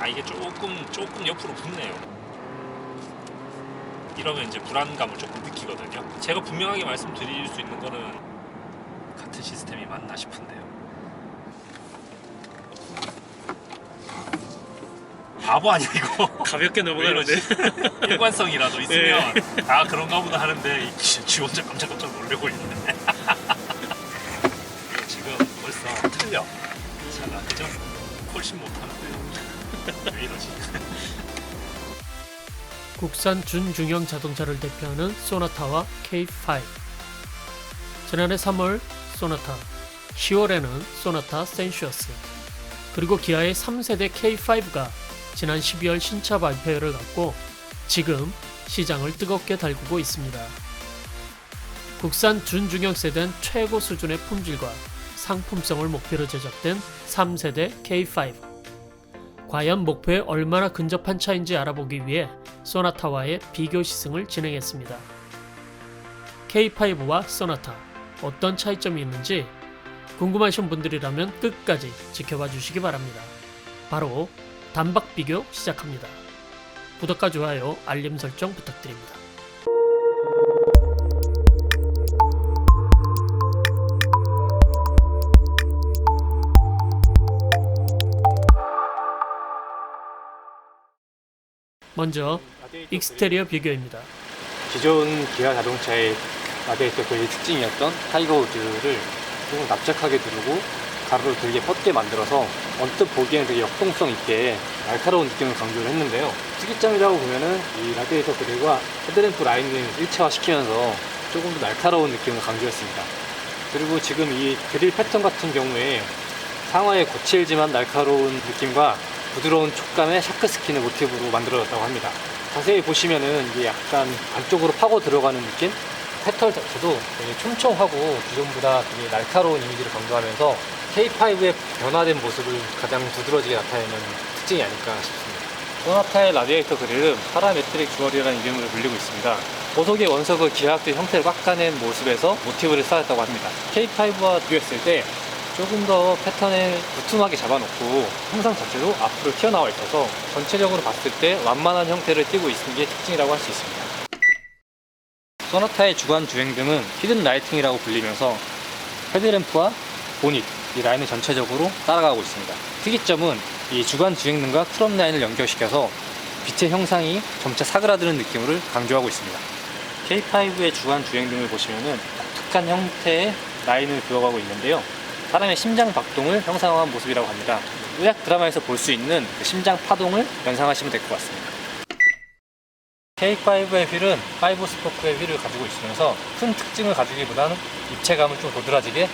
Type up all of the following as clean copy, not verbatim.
이게 조금 옆으로 붙네요. 이러면 이제 불안감을 조금 느끼거든요. 제가 분명하게 말씀드릴 수 있는 거는 같은 시스템이 맞나 싶은데요. 바보 아니야 이거. 가볍게 넘어가는데 일관성이라도 있으면 아 그런가 보다 하는데 지 혼자 깜짝깜짝 놀래고 있네. 지금 벌써 틀려 차가, 그죠? 훨씬 못하는데 왜 이러지? 국산 준중형 자동차를 대표하는 소나타와 K5. 지난해 3월 소나타, 10월에는 소나타 센슈어스, 그리고 기아의 3세대 K5가 지난 12월 신차 발표회를 갖고 지금 시장을 뜨겁게 달구고 있습니다. 국산 준중형 세대는 최고 수준의 품질과 상품성을 목표로 제작된 3세대 K5. 과연 목표에 얼마나 근접한 차인지 알아보기 위해 소나타와의 비교 시승을 진행했습니다. K5와 소나타, 어떤 차이점이 있는지 궁금하신 분들이라면 끝까지 지켜봐 주시기 바랍니다. 바로 단박 비교 시작합니다. 구독과 좋아요, 알림 설정 부탁드립니다. 먼저 익스테리어 비교입니다. 기존 기아 자동차의 라디에이터 그릴 특징이었던 타이거 우드를 조금 납작하게 두르고 가로로 되게 뻗게 만들어서 언뜻 보기에는 되게 역동성 있게 날카로운 느낌을 강조를 했는데요. 특이점이라고 보면은 이 라디에이터 그릴과 헤드램프 라인을 일체화시키면서 조금 더 날카로운 느낌을 강조했습니다. 그리고 지금 이 그릴 패턴 같은 경우에 상하에 거칠지만 날카로운 느낌과 부드러운 촉감의 샤크 스킨을 모티브로 만들어졌다고 합니다. 자세히 보시면은 이게 약간 안쪽으로 파고 들어가는 느낌? 패턴 자체도 되게 촘촘하고 기존보다 되게 날카로운 이미지를 강조하면서 K5의 변화된 모습을 가장 두드러지게 나타내는 특징이 아닐까 싶습니다. 소나타의 라디에이터 그릴은 파라메트릭 주얼이라는 이름으로 불리고 있습니다. 보석의 원석을 기하학적 형태를 깎아낸 모습에서 모티브를 쌓았다고 합니다. K5와 비교했을 때 조금 더 패턴을 두툼하게 잡아놓고 형상 자체도 앞으로 튀어나와 있어서 전체적으로 봤을 때 완만한 형태를 띠고 있는 게 특징이라고 할 수 있습니다. 소나타의 주간 주행등은 히든 라이팅이라고 불리면서 헤드램프와 보닛, 이 라인을 전체적으로 따라가고 있습니다. 특이점은 이 주간 주행등과 크롬 라인을 연결시켜서 빛의 형상이 점차 사그라드는 느낌을 강조하고 있습니다. K5의 주간 주행등을 보시면은 독특한 형태의 라인을 그어가고 있는데요. 사람의 심장 박동을 형상화한 모습이라고 합니다. 의학 드라마에서 볼 수 있는 그 심장 파동을 연상하시면 될 것 같습니다. K5의 휠은 5스포크의 휠을 가지고 있으면서 큰 특징을 가지기보다는 입체감을 좀 도드라지게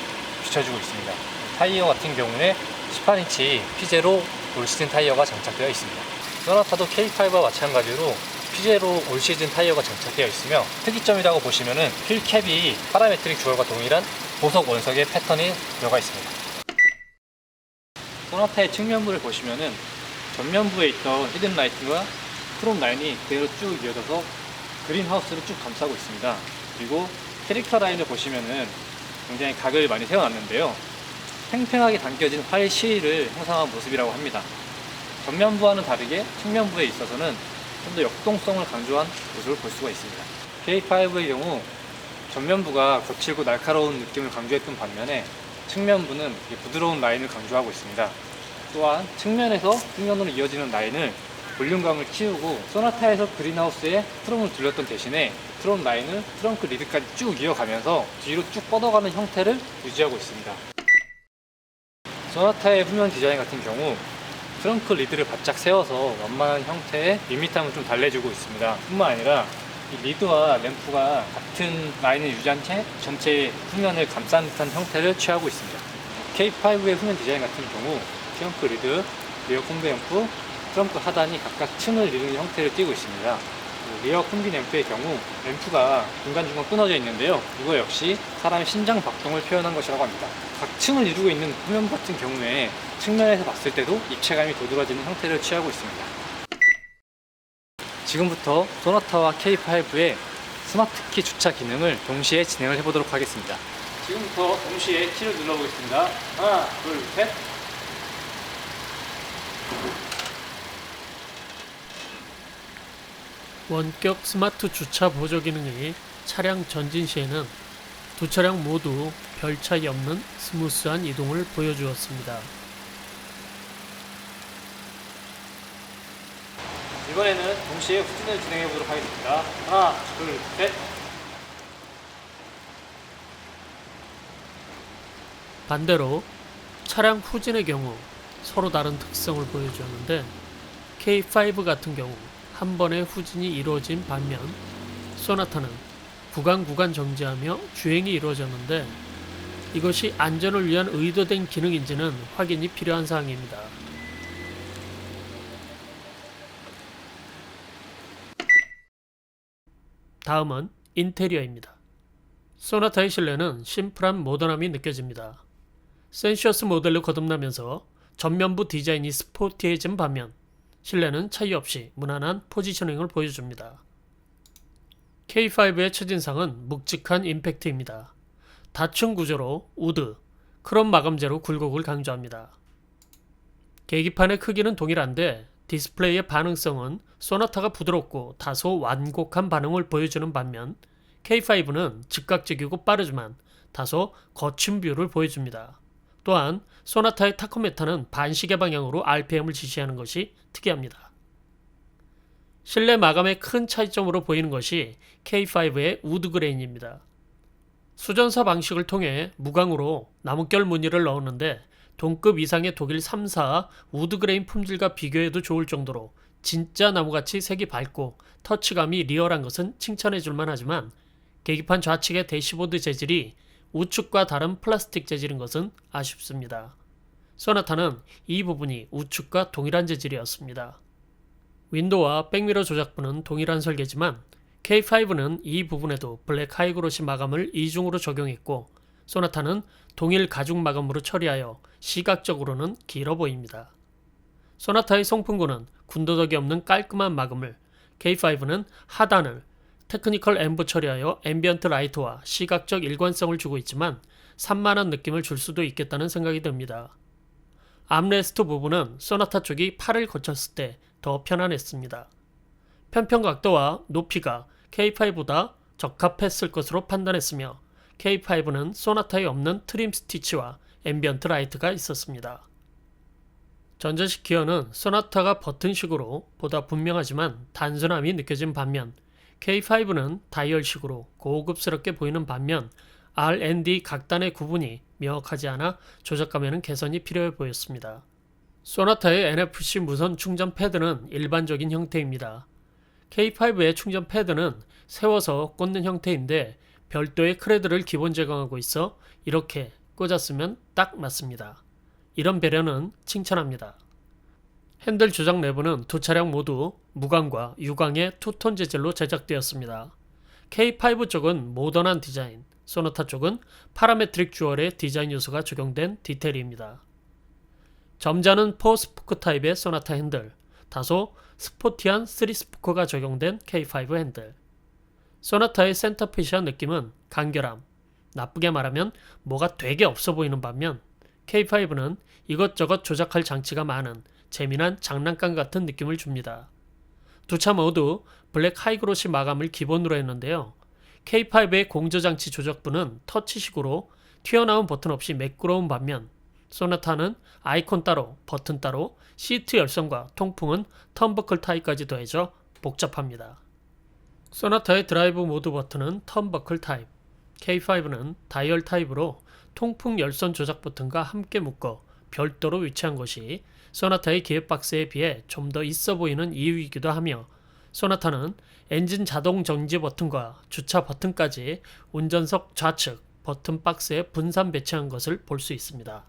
비춰주고 있습니다. 타이어 같은 경우에 18인치 피제로 올 시즌 타이어가 장착되어 있습니다. 소나타도 K5와 마찬가지로 피제로 올 시즌 타이어가 장착되어 있으며 특이점이라고 보시면은 휠 캡이 파라메트릭 주얼과 동일한 보석 원석의 패턴이 들어가 있습니다. 소나타의 측면부를 보시면은 전면부에 있던 히든 라이팅과 크롬 라인이 그대로 쭉 이어져서 그린하우스를 쭉 감싸고 있습니다. 그리고 캐릭터 라인을 보시면은 굉장히 각을 많이 세워놨는데요. 팽팽하게 당겨진 활 시위를 형상한 모습이라고 합니다. 전면부와는 다르게 측면부에 있어서는 좀 더 역동성을 강조한 모습을 볼 수가 있습니다. K5의 경우 전면부가 거칠고 날카로운 느낌을 강조했던 반면에 측면부는 부드러운 라인을 강조하고 있습니다. 또한 측면에서 측면으로 이어지는 라인을 볼륨감을 키우고 소나타에서 그린하우스에 크롬을 둘렀던 대신에 크롬 라인을 트렁크 리드까지 쭉 이어가면서 뒤로 쭉 뻗어가는 형태를 유지하고 있습니다. 소나타의 후면 디자인 같은 경우 트렁크 리드를 바짝 세워서 완만한 형태의 밋밋함을 좀 달래주고 있습니다. 뿐만 아니라 이 리드와 램프가 같은 라인을 유지한 채 전체 후면을 감싼 듯한 형태를 취하고 있습니다. K5의 후면 디자인 같은 경우 트렁크 리드, 리어 콤비 앰프, 트렁크 하단이 각각 층을 이루는 형태를 띠고 있습니다. 리어 콤비 앰프의 경우 램프가 중간중간 끊어져 있는데요. 이거 역시 사람의 심장 박동을 표현한 것이라고 합니다. 각 층을 이루고 있는 후면 같은 경우에 측면에서 봤을 때도 입체감이 도드라지는 형태를 취하고 있습니다. 지금부터 소나타와 K5의 스마트키 주차 기능을 동시에 진행을 해보도록 하겠습니다. 지금부터 동시에 키를 눌러보겠습니다. 하나, 둘, 셋. 원격 스마트 주차 보조 기능이 차량 전진 시에는 두 차량 모두 별 차이 없는 스무스한 이동을 보여주었습니다. 이번에는 동시에 후진을 진행해 보도록 하겠습니다. 하나, 둘, 셋. 반대로 차량 후진의 경우 서로 다른 특성을 보여주었는데 K5 같은 경우 한 번에 후진이 이루어진 반면 소나타는 구간 정지하며 주행이 이루어졌는데 이것이 안전을 위한 의도된 기능인지는 확인이 필요한 사항입니다. 다음은 인테리어입니다. 소나타의 실내는 심플한 모던함이 느껴집니다. 센시어스 모델로 거듭나면서 전면부 디자인이 스포티해진 반면 실내는 차이 없이 무난한 포지셔닝을 보여줍니다. K5의 첫인상은 묵직한 임팩트입니다. 다층 구조로 우드, 크롬 마감재로 굴곡을 강조합니다. 계기판의 크기는 동일한데 디스플레이의 반응성은 소나타가 부드럽고 다소 완곡한 반응을 보여주는 반면 K5는 즉각적이고 빠르지만 다소 거친 뷰를 보여줍니다. 또한 소나타의 타코메타는 반시계 방향으로 RPM을 지시하는 것이 특이합니다. 실내 마감의 큰 차이점으로 보이는 것이 K5의 우드 그레인입니다. 수전사 방식을 통해 무광으로 나뭇결 무늬를 넣었는데 동급 이상의 독일 3사 우드 그레인 품질과 비교해도 좋을 정도로 진짜 나무같이 색이 밝고 터치감이 리얼한 것은 칭찬해 줄만 하지만 계기판 좌측의 대시보드 재질이 우측과 다른 플라스틱 재질인 것은 아쉽습니다. 소나타는 이 부분이 우측과 동일한 재질이었습니다. 윈도우와 백미러 조작부는 동일한 설계지만 K5는 이 부분에도 블랙 하이그로시 마감을 이중으로 적용했고 소나타는 동일 가죽 마감으로 처리하여 시각적으로는 길어 보입니다. 소나타의 송풍구는 군더더기 없는 깔끔한 마감을, K5는 하단을 테크니컬 앰브 처리하여 앰비언트 라이트와 시각적 일관성을 주고 있지만 산만한 느낌을 줄 수도 있겠다는 생각이 듭니다. 암레스트 부분은 소나타 쪽이 팔을 거쳤을 때 더 편안했습니다. 편평 각도와 높이가 K5보다 적합했을 것으로 판단했으며 K5는 소나타에 없는 트림 스티치와 앰비언트 라이트가 있었습니다. 전자식 기어는 소나타가 버튼식으로 보다 분명하지만 단순함이 느껴진 반면 K5는 다이얼식으로 고급스럽게 보이는 반면 R&D 각단의 구분이 명확하지 않아 조작감에는 개선이 필요해 보였습니다. 소나타의 NFC 무선 충전 패드는 일반적인 형태입니다. K5의 충전 패드는 세워서 꽂는 형태인데 별도의 크레드를 기본 제공하고 있어 이렇게 꽂았으면 딱 맞습니다. 이런 배려는 칭찬합니다. 핸들 조작 내부는 두 차량 모두 무광과 유광의 투톤 재질로 제작되었습니다. K5 쪽은 모던한 디자인, 소나타 쪽은 파라메트릭 듀얼의 디자인 요소가 적용된 디테일입니다. 점자는 4스포크 타입의 소나타 핸들, 다소 스포티한 3스포크가 적용된 K5 핸들. 소나타의 센터핏이한 느낌은 간결함, 나쁘게 말하면 뭐가 되게 없어 보이는 반면 K5는 이것저것 조작할 장치가 많은 재미난 장난감 같은 느낌을 줍니다. 두 차 모두 블랙 하이그로시 마감을 기본으로 했는데요. K5의 공조장치 조작부는 터치식으로 튀어나온 버튼 없이 매끄러운 반면 소나타는 아이콘 따로, 버튼 따로, 시트 열선과 통풍은 턴버클 타입까지 더해져 복잡합니다. 소나타의 드라이브 모드 버튼은 턴버클 타입, K5는 다이얼 타입으로 통풍 열선 조작 버튼과 함께 묶어 별도로 위치한 것이 소나타의 기어박스에 비해 좀 더 있어 보이는 이유이기도 하며 소나타는 엔진 자동 정지 버튼과 주차 버튼까지 운전석 좌측 버튼 박스에 분산 배치한 것을 볼 수 있습니다.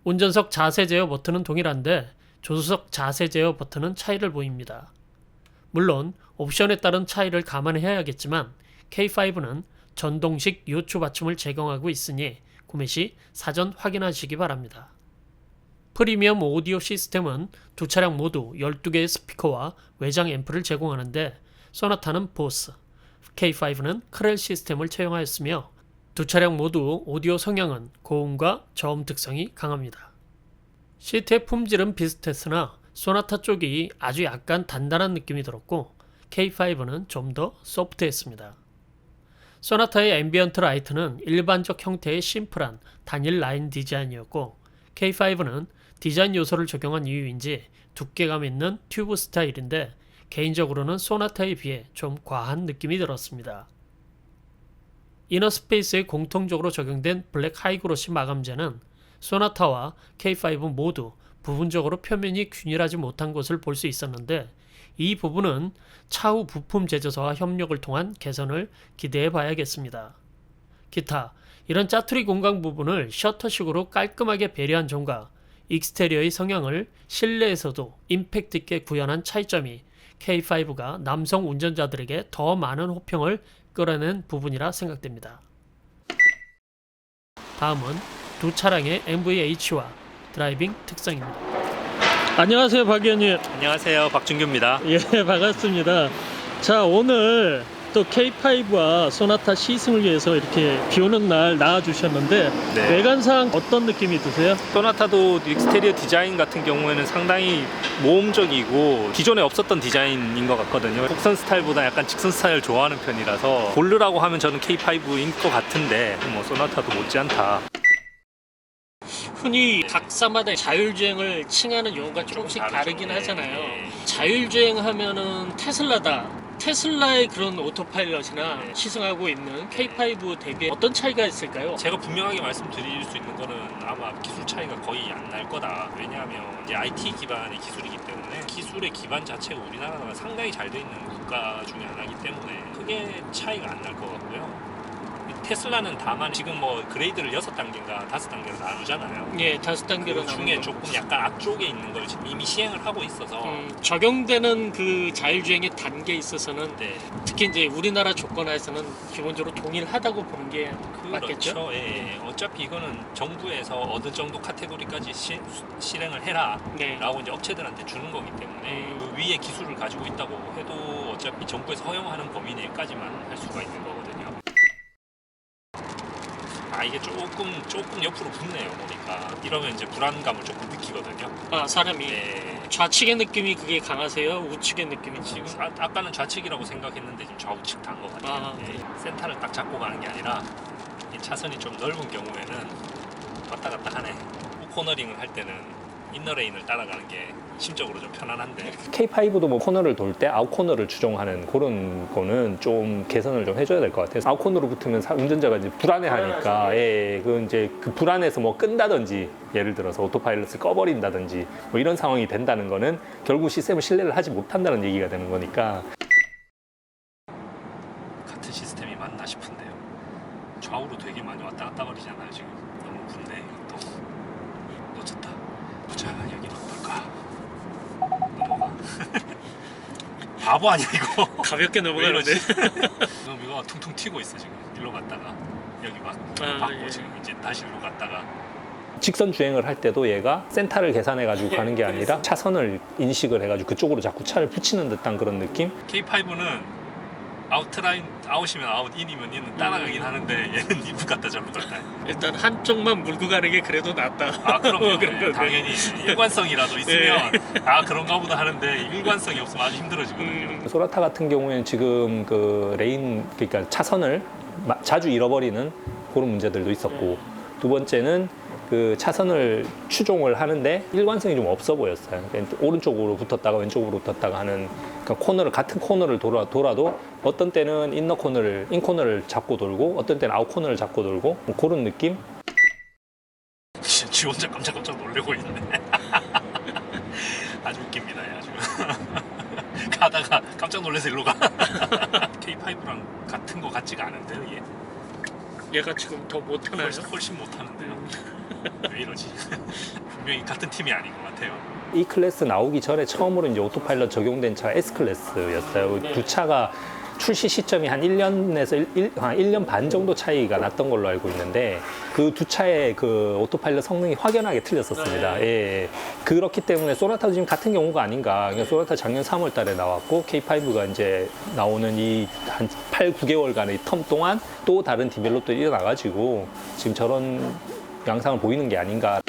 운전석 자세 제어 버튼은 동일한데 조수석 자세 제어 버튼은 차이를 보입니다. 물론 옵션에 따른 차이를 감안해야겠지만 K5는 전동식 요추 받침을 제공하고 있으니 구매 시 사전 확인하시기 바랍니다. 프리미엄 오디오 시스템은 두 차량 모두 12개의 스피커와 외장 앰프를 제공하는데 소나타는 보스, K5는 크렐 시스템을 채용하였으며 두 차량 모두 오디오 성향은 고음과 저음 특성이 강합니다. 시트의 품질은 비슷했으나 소나타 쪽이 아주 약간 단단한 느낌이 들었고 K5는 좀 더 소프트했습니다. 소나타의 앰비언트 라이트는 일반적 형태의 심플한 단일 라인 디자인이었고 K5는 디자인 요소를 적용한 이유인지 두께감 있는 튜브 스타일인데 개인적으로는 소나타에 비해 좀 과한 느낌이 들었습니다. 이너스페이스에 공통적으로 적용된 블랙 하이그로시 마감재는 소나타와 K5 모두 부분적으로 표면이 균일하지 못한 것을 볼 수 있었는데 이 부분은 차후 부품 제조사와 협력을 통한 개선을 기대해 봐야겠습니다. 기타, 이런 짜투리 공간 부분을 셔터식으로 깔끔하게 배려한 점과 익스테리어의 성향을 실내에서도 임팩트 있게 구현한 차이점이 K5가 남성 운전자들에게 더 많은 호평을 끌어낸 부분이라 생각됩니다. 다음은 두 차량의 MVH와 드라이빙 특성입니다. 안녕하세요, 박 의원님. 안녕하세요, 박준규입니다. 예, 반갑습니다. 자, 오늘 또 K5와 소나타 시승을 위해서 이렇게 비 오는 날 나와주셨는데 네. 외관상 어떤 느낌이 드세요? 소나타도 익스테리어 디자인 같은 경우에는 상당히 모험적이고 기존에 없었던 디자인인 것 같거든요. 곡선 스타일보다 약간 직선 스타일을 좋아하는 편이라서 고르라고 하면 저는 K5인 것 같은데 뭐 소나타도 못지않다. 흔히 각사마다 자율주행을 칭하는 용어가 조금씩 다르긴 하잖아요. 자율주행 하면은 테슬라다. 테슬라의 그런 오토파일럿이나 시승하고 있는 K5 대비에 어떤 차이가 있을까요? 제가 분명하게 말씀드릴 수 있는 거는 아마 기술 차이가 거의 안 날 거다. 왜냐하면 이제 IT 기반의 기술이기 때문에 기술의 기반 자체가 우리나라가 상당히 잘 돼 있는 국가 중에 하나이기 때문에 크게 차이가 안 날 것 같고요. 테슬라는 다만 지금 뭐 그레이드를 6단계인가 5단계로 나누잖아요. 예, 5단계로 그 중에 조금 약간 앞쪽에 있는 걸 지금 이미 시행을 하고 있어서 적용되는 그 자율주행의 단계에 있어서는 네, 특히 이제 우리나라 조건하에서는 기본적으로 동일하다고 보는 게 맞겠죠? 그렇죠. 예, 어차피 이거는 정부에서 어느 정도 카테고리까지 실행을 해라 네. 라고 이제 업체들한테 주는 거기 때문에 그 위에 기술을 가지고 있다고 해도 어차피 정부에서 허용하는 범위 내까지만 할 수가 있는 거거든요. 아, 이게 조금 옆으로 붙네요. 보니까 이러면 이제 불안감을 조금 느끼거든요. 아, 사람이 네. 좌측의 느낌이 그게 강하세요? 우측의 느낌이 지금 강하세요? 아까는 좌측이라고 생각했는데 지금 좌우측 단 것 같아요. 아. 예, 센터를 딱 잡고 가는 게 아니라 이 차선이 좀 넓은 경우에는 왔다 갔다 하네. 코너링을 할 때는 인너레인을 따라가는 게 심적으로 좀 편안한데 K5도 뭐 코너를 돌 때 아웃코너를 추종하는 그런 거는 좀 개선을 좀 해줘야 될 것 같아요. 아웃코너로 붙으면 운전자가 이제 불안해하니까 그 이제 그 불안해서 뭐 끈다든지 예를 들어서 오토파일럿을 꺼버린다든지 뭐 이런 상황이 된다는 거는 결국 시스템을 신뢰를 하지 못한다는 얘기가 되는 거니까. 같은 시스템이 맞나 싶은데요. 좌우로 되게 많이 왔다 갔다 거리잖아요. 지금 너무 군데 또 놓쳤다. 자, 여기는 어떨까? 넘어가. 바보 아니야 이거? 가볍게 넘어가는데? 지금 이거 퉁퉁 튀고 있어 지금. 일로 갔다가 여기 막 받고 예. 지금 이제 다시 일로 갔다가 직선 주행을 할 때도 얘가 센터를 계산해가지고 가는 게 아니라 차선을 인식을 해가지고 그쪽으로 자꾸 차를 붙이는 듯한 그런 느낌? K5는 아웃라인 아웃이면 아웃, 인이면 인은 따라가긴 하는데 얘는 이부 갔다 저부 갔다. 일단 한쪽만 물고 가는 게 그래도 낫다. 아 그럼요. 그런 건데. 당연히 일관성이라도 있으면 아 그런가 보다 하는데 일관성이 없으면 아주 힘들어지거든요. 소나타 같은 경우에는 지금 그 레인 그러니까 차선을 자주 잃어버리는 그런 문제들도 있었고 두 번째는 그 차선을 추종을 하는데 일관성이 좀 없어 보였어요. 그러니까 오른쪽으로 붙었다가 왼쪽으로 붙었다가 하는 그러니까 코너를 같은 코너를 돌아도 어떤 때는 인코너를 잡고 돌고 어떤 때는 아웃코너를 잡고 돌고 뭐 그런 느낌? 지 혼자 깜짝깜짝 놀래고 있네. 아주 웃깁니다. 아주. 가다가 깜짝 놀라서 일로 가. K5랑 같은 거 같지가 않은데요, 얘. 얘가 지금 더 못하나요? 훨씬 못하는데요. 왜 이러지? 분명히 같은 팀이 아닌 것 같아요. E 클래스 나오기 전에 처음으로 이제 오토파일럿 적용된 차가 S 클래스였어요. 두 차가 출시 시점이 한 1년에서 1년 반 정도 차이가 났던 걸로 알고 있는데 그 두 차의 그 오토파일럿 성능이 확연하게 틀렸었습니다. 예. 그렇기 때문에 소나타도 지금 같은 경우가 아닌가. 그러니까 소나타 작년 3월 달에 나왔고 K5가 이제 나오는 이 한 8, 9개월간의 텀 동안 또 다른 디벨롭도 일어나가지고 지금 저런 양상을 보이는 게 아닌가.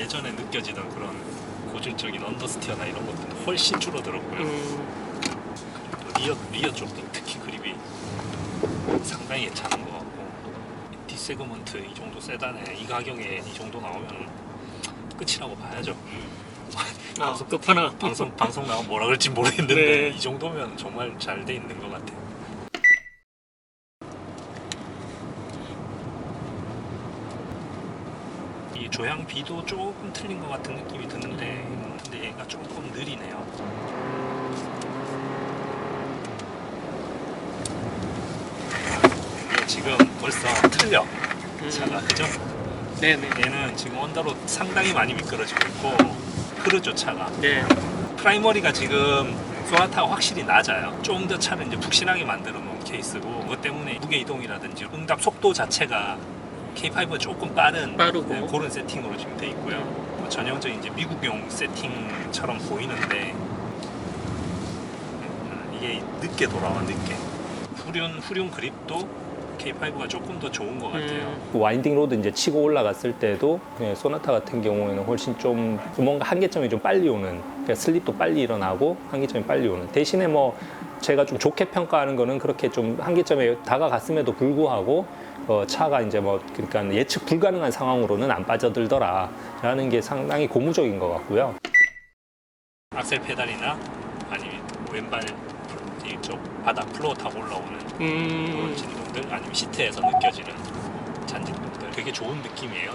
예전에 느껴지던 그런 고질적인 언더스티어나 이런 것들은 훨씬 줄어들었고요. 그리고 리어 쪽도 특히 그립이 상당히 괜찮은 것 같고, D세그먼트 이 정도 세단에 이 가격에 이 정도 나오면 끝이라고 봐야죠. 끝판왕. 방송 나오면 뭐라 그럴지 모르겠는데 네. 이 정도면 정말 잘 돼 있는 것 같아요. 이 조향비도 조금 틀린 것 같은 느낌이 드는데 근데 얘가 조금 느리네요. 이게 지금 벌써 틀려 차가, 그죠? 네네. 얘는 지금 언더로 상당히 많이 미끄러지고 있고 흐르죠 차가. 네. 프라이머리가 지금 소나타가 확실히 낮아요. 좀 더 차를 이제 푹신하게 만들어 놓은 케이스고, 그것 때문에 무게 이동이라든지 응답 속도 자체가 K5가 조금 빠르고 네, 그런 세팅으로 지금 돼 있고요. 뭐 전형적인 이제 미국용 세팅처럼 보이는데 이게 늦게 돌아와, 늦게. 후륜 그립도 K5가 조금 더 좋은 것 같아요. 와인딩 로드 이제 치고 올라갔을 때도 소나타 같은 경우에는 훨씬 좀 뭔가 한계점이 좀 빨리 오는, 그러니까 슬립도 빨리 일어나고 한계점이 빨리 오는. 대신에 뭐 제가 좀 좋게 평가하는 거는 그렇게 좀 한계점에 다가갔음에도 불구하고 차가 이제 뭐 그러니까 예측 불가능한 상황으로는 안 빠져들더라라는 게 상당히 고무적인 것 같고요. 악셀 페달이나 아니면 왼발 이쪽 바닥 플로어 타고 올라오는 그런 진동들, 아니면 시트에서 느껴지는 잔진동들, 되게 좋은 느낌이에요.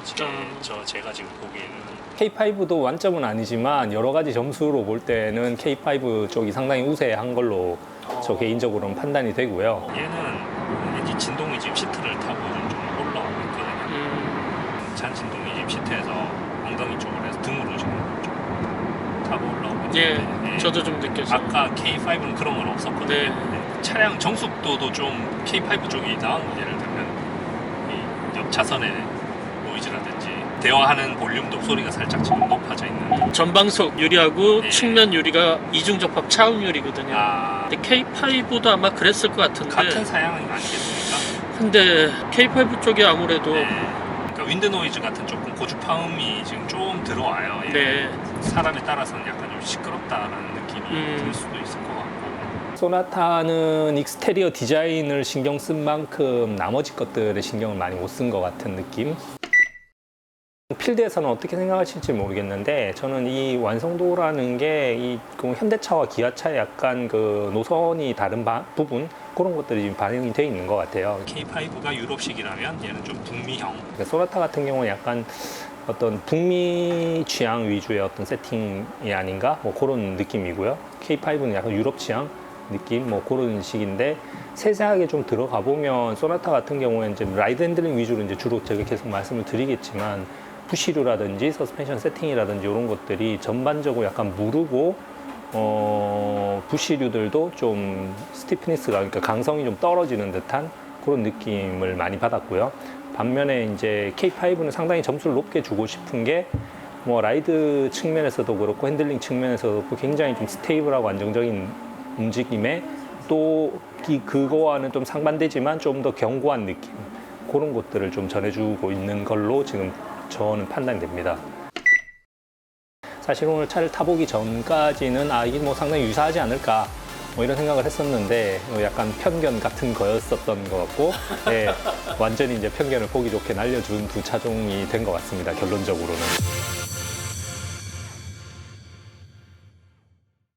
제가 지금 보기에는. K5도 완점은 아니지만 여러 가지 점수로 볼 때는 K5 쪽이 상당히 우세한 걸로 저 개인적으로는 판단이 되고요. 얘는 왠지 진동이 지금 시트를 타고 좀 올라오고 있거든요. 잔 진동이 지금 시트에서 엉덩이 쪽으로 해서 등으로 지금 좀 타고 올라오고 있는데, 저도 좀 느껴져요. 아까 K5는 그런 건 없었거든요. 네. 차량 정숙도도 좀 K5 쪽이 나은, 예를 들면 이 옆 차선의 노이즈라든지 대화하는 볼륨도 소리가 살짝 지금 높아져 있는. 전방석 유리하고 네. 측면 유리가 이중접합 차음 유리거든요. 근데 K5도 아마 그랬을 것 같은데. 같은 사양이 아니겠습니까? 근데 K5 쪽이 아무래도 네. 그러니까 윈드 노이즈 같은 조금 고주파음이 지금 좀 들어와요. 예. 네. 사람에 따라서는 약간 좀 시끄럽다라는 느낌이 들 수도 있을 것 같고. 소나타는 익스테리어 디자인을 신경 쓴 만큼 나머지 것들에 신경을 많이 못 쓴 것 같은 느낌? 필드에서는 어떻게 생각하실지 모르겠는데 저는 이 완성도라는 게 그 현대차와 기아차의 약간 그 노선이 다른 부분 그런 것들이 지금 반영이 돼 있는 것 같아요. K5가 유럽식이라면 얘는 좀 북미형. 그러니까 소나타 같은 경우는 약간 어떤 북미 취향 위주의 어떤 세팅이 아닌가 뭐 그런 느낌이고요. K5는 약간 유럽 취향 느낌 뭐 그런 식인데 세세하게 좀 들어가 보면 소나타 같은 경우에는 이제 라이드 핸들링 위주로 이제 주로 제가 계속 말씀을 드리겠지만 부시류라든지 서스펜션 세팅이라든지 이런 것들이 전반적으로 약간 무르고 부시류들도 좀 스티프니스가 그러니까 강성이 좀 떨어지는 듯한 그런 느낌을 많이 받았고요. 반면에 이제 K5는 상당히 점수를 높게 주고 싶은 게 뭐 라이드 측면에서도 그렇고 핸들링 측면에서도 그렇고 굉장히 좀 스테이블하고 안정적인 움직임에 또 그거와는 좀 상반되지만 좀 더 견고한 느낌 그런 것들을 좀 전해주고 있는 걸로 지금 저는 판단이 됩니다. 사실 오늘 차를 타보기 전까지는 이게 뭐 상당히 유사하지 않을까 뭐 이런 생각을 했었는데 약간 편견 같은 거였었던 것 같고 완전히 이제 편견을 보기 좋게 날려준 두 차종이 된 것 같습니다. 결론적으로는.